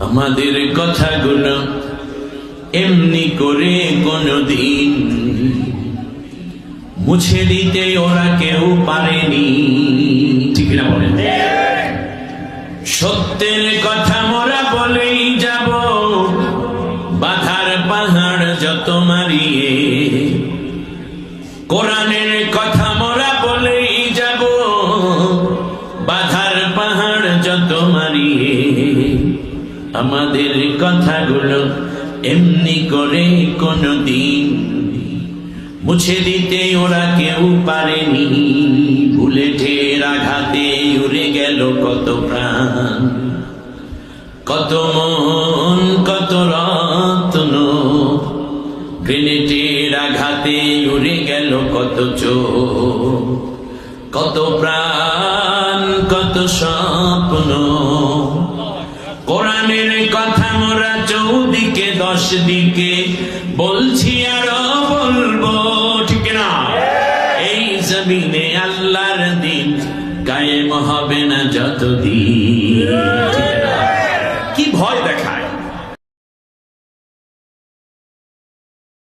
আমাদের কথাগুলো এমনি করে কোনদিন মুছে দিতে ওরা কেউ পারেনি, ঠিক না বলেন? সত্যের কথা মোরা বলেই যাব, বাধার পাহাড় যত মারিয়ে। কোরআনের কথা মোরা বলেই যাব, বাধার পাহাড় যত মারিয়ে। আমাদের কথাগুলো এমনি করে কোনদিন মুছে দিতে ওরা কেউ পারেনি। বুলেটের আঘাতে উড়ে গেল কত প্রাণ, কত মন, কত রত্ন। গ্রেনেডের আঘাতে উড়ে গেল কত চোখ, কত প্রাণ, কত স্বপ্ন। কোরআনের কথা মোরা চৌদিকে 10 দিকে বলছি আরো বলবো, ঠিক না? এই জমিনে আল্লাহর দিন কায়েম হবে না যতদিন, ঠিক না?